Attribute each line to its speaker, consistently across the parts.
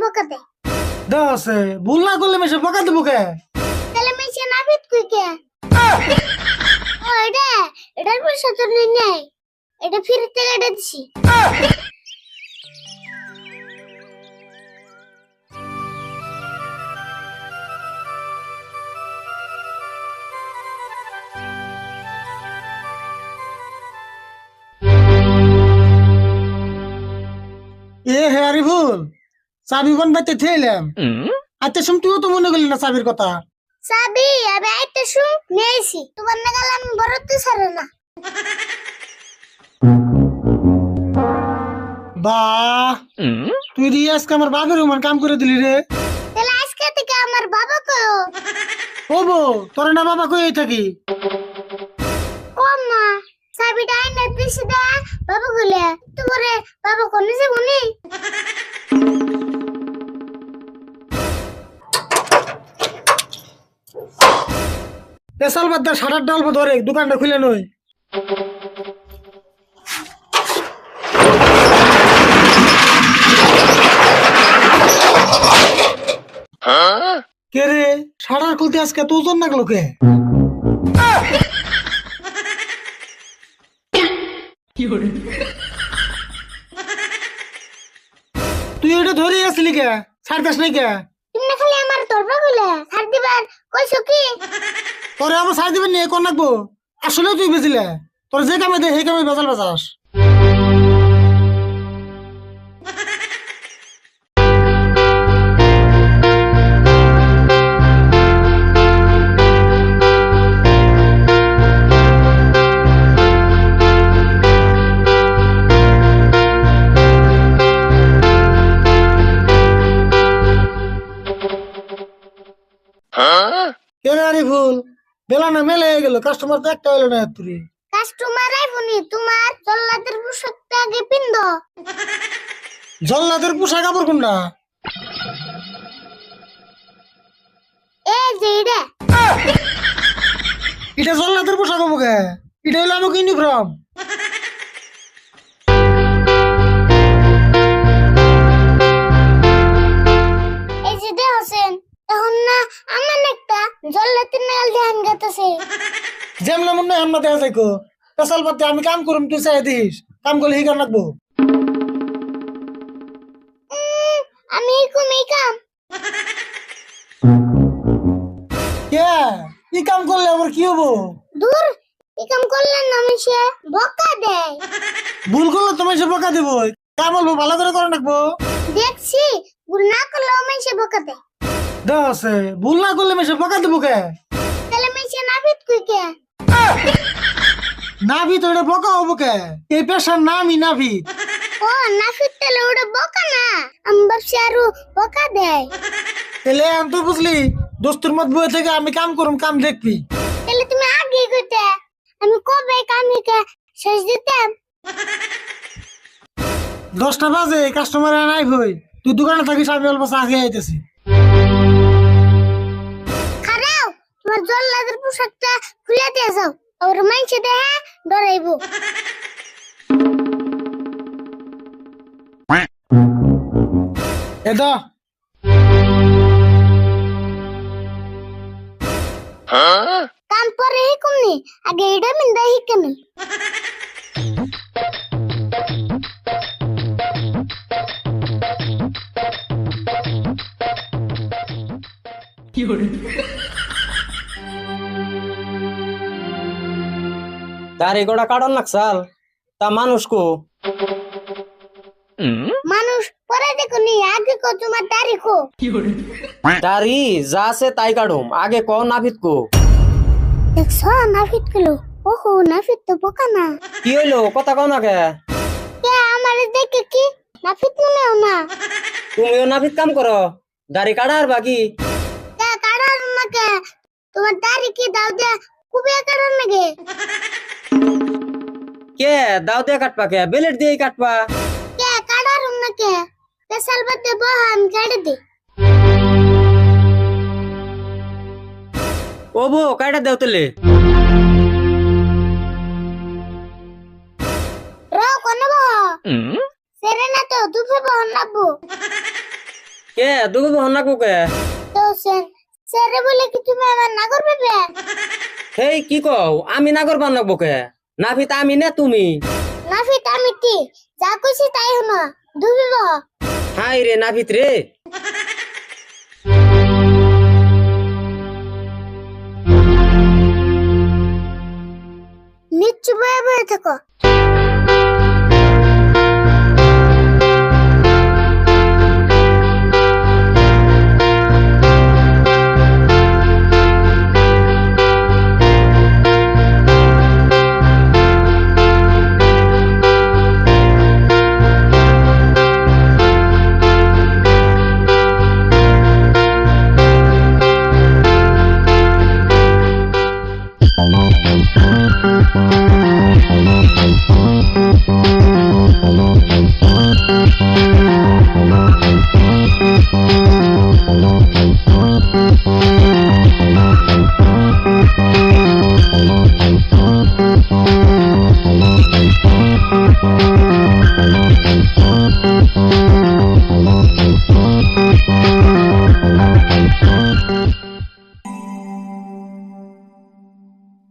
Speaker 1: বকা দেয়।
Speaker 2: দশে ভুল না করলে মেশে বকা দেবো কে?
Speaker 1: তাহলে মেশে নাফিত কই কে? ও এটার পয়সা তো নেই, এটা ফিরতে কেটে দিছি।
Speaker 2: এ হে আরে ভুল চাবি কোন বাইতে থেলাম। আচ্ছা শুন, তুইও তো মনে করলি না চাবির কথা।
Speaker 1: চাবি আমি আইতে শুন নেইছি, তোমার না গেলে আমি বড়তে ছাড়ে না।
Speaker 2: বাহ, তুই দিয়ে আজকে আমার বাপের উমান কাম করে দিলি রে।
Speaker 1: তাহলে আজকে থেকে আমার বাবা কয়ো।
Speaker 2: ও বউ, তোর না বাবা কই থাকি?
Speaker 1: ও মা, চাবিটা আইনে দিছি দা বাবা কইলে তোমারে বাবা কোনে যে উনি।
Speaker 2: পেশাল বাদ দা, সারার ডাল ধরে দোকানটা খুলে নই। কে রে, সারার খুলতে আজকে তো ওজন লাগলো কে? তুই এটা ধরে আসলি কে? ছাড়তাস নাই কে?
Speaker 1: তুমি না খালি আমার দরবা কইলে ছাড় দিবার কইছো কি?
Speaker 2: তোরে আমার ছাড় দিবেন নিয়ে কোন রাখবো? আসলে তুই বেচিলে, তোর যে কামে দে সেই কামে বেচাল বেচাস। কেন আরে ভুল, বেলা না মেলে গেল, কাস্টমার তো একটা হইলো না তুই।
Speaker 1: কাস্টমার আইবনি, তোমার জল্লাদের পোশাকটা আগে পিন্দ।
Speaker 2: জল্লাদের পোশাক কাপড় কোনটা?
Speaker 1: এই যে এটা
Speaker 2: এটা জল্লাদের পোশাক হবো কে? এটা হইলো আমাকে ইউনিফর্ম।
Speaker 1: এই যে দে হোসেন, এখন না আমার একটা জল্লাদের নাল ধ্যান গাতেছে।
Speaker 2: যেমন মনে হয় আমরা দেখা যাইকো পেশাল পাতে আমি কাম করুম, তুই চাই দিস কাম করলে হিগার রাখবো।
Speaker 1: আমি এই কাম
Speaker 2: কে কি কাম করলে আবার কি হবো?
Speaker 1: দূর, এই কাম করলে না মিশে বকা দেয়।
Speaker 2: ভুল করলে তোমার সে বকা দেবো, কাম বলবো ভালো করে করে রাখবো।
Speaker 1: দেখছি ভুল না করলেও মিশে বকা দেয়।
Speaker 2: দশে ভুল না করলে মেশে বকা দেবো কে?
Speaker 1: তাহলে মিশে নাফিত কই কে?
Speaker 2: নাভি তো এটা বকা হবো কে? এই পেশার নামই নাভি।
Speaker 1: ও নাফিত, তাহলে ওটা বকা না, আমি ভাবছি আরো বকা দেয়।
Speaker 2: তাহলে আমি তো বুঝলি দোস্তুর মত বয়ে থেকে আমি কাম করুম, কাম দেখবি।
Speaker 1: তাহলে তুমি আগে কইতে, আমি কবে কামিকে শেষ দিতাম।
Speaker 2: 10টা বাজে কাস্টমার নাই হই, তুই দোকানে থাকিস, আমি অল্প চা খেয়ে আইতেছি।
Speaker 1: খারাও, তোমার জল্লাদের পোশাকটা খুলে দিয়ে যাও, আর মাইনছে দেহে ডরাইবো।
Speaker 2: এটা
Speaker 1: কাম পরে হিকুমনি, আগে এটা মিন্দা হিকেমি।
Speaker 3: দাড়ি গোড়া কাটন লাগছাল, তা মানুষ কো?
Speaker 1: মানুষ পরে দেখুনি, আগে কো তোমার দাড়ি কো।
Speaker 3: দাড়ি যা আছে তাই কাটুম, আগে ক নাভিত কো।
Speaker 1: দেখছ নাফিত গেলো। ওহো, নাফিত তো বোকা না।
Speaker 3: কি হইলো, কথা কও না কে?
Speaker 1: কে আমারে দেখে কি নাফিত মনেও না?
Speaker 3: তুমিও নাভিত কাম করো, দাড়ি কাটার বাকি।
Speaker 1: কে কাটার নাকে? তোমার দাড়ি কি দাও দে কুবে কাটার নাকি?
Speaker 3: কে দাও দিয়ে কাটবা, কে বেলেট দিয়ে কাটবা?
Speaker 1: কে কাটার নাকে? পেশাল বাদে বহান কাটে দে।
Speaker 3: ও বো কাটা দেও তেলে।
Speaker 1: র কোন বহ? সেরে না তো দুফে বহন লাগবো।
Speaker 3: কে দুগু বহন না কে
Speaker 1: তো স্যারে বলে কি তুমি আমার না করবে বে?
Speaker 3: হেই কি কও আমি নাগর বানাবো কে নাভিত আমি না তুমি
Speaker 1: নাফিত আমি কি যা কইছি তাই হলো ডুবিব।
Speaker 3: হাই রে নাভিত রে
Speaker 1: নিচু বয়ে বয়ে থাকো।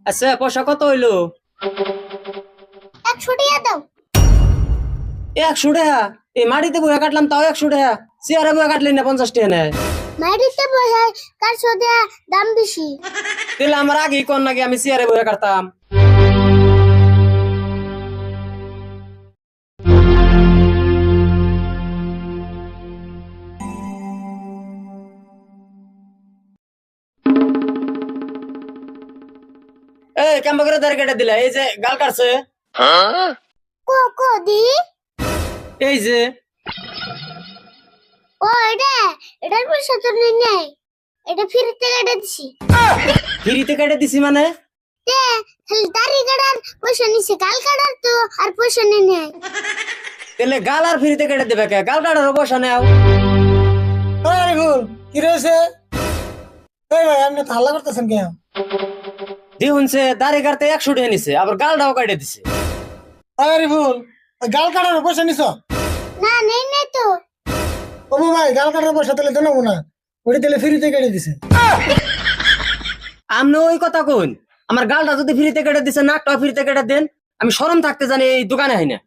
Speaker 3: আচ্ছা পয়সা কত হইলো
Speaker 1: 100 টাকা দাও।
Speaker 3: 100 টাকা এই মাটিতে বইয়া কাটলাম তাও 100 টাকা চেয়ারে বইয়া কাটলি না 50 টাকা নেয়
Speaker 1: মাইরিতে বসে কার সোদা দাম বেশি।
Speaker 3: তাহলে আমার আগেই কোন নাকি আমি চেয়ারে বইয়া কাটতাম এই কেমন করে দাঁড়িয়ে কেটে দিলা এই যে গাল কাটছে
Speaker 1: কো কো দি
Speaker 3: এই যে
Speaker 1: ও এটার পয়সা তো নেই, এটা ফিরতে কেটে দিছি।
Speaker 3: ফ্রিতে কেটে দিছি মানে
Speaker 1: তে খালি দাড়ি কাটার পয়সা নিছে, গাল কাটার তো আর পয়সা নেই।
Speaker 3: তাহলে গাল আর ফ্রিতে কেটে দেবে কে গাল কাটার পয়সা নেও
Speaker 2: ওই আরিফুল কি রয়েছে? এই ভাই আপনি তো হাল্লা করতেছেন কেন?
Speaker 3: দিহুনছে দাড়ি কাটতে 100 টাকা নিছে আবার গালটাও কেটে দিছে
Speaker 2: ওই আরিফুল ওই গাল কাটার পয়সা নিছ?
Speaker 1: না নেই তো।
Speaker 2: ও ভাই গাল কাটার পয়সা তাহলে তো নেবো না, ওটি তাহলে ফ্রিতে কেটে দিছে।
Speaker 3: আপনি ওই কথা কোন আমার গালটা যদি ফ্রিতে কেটে দিছে নাকটা ফ্রিতে কেটে দেন আমি শরম থাকতে জানি এই দোকানে হয় না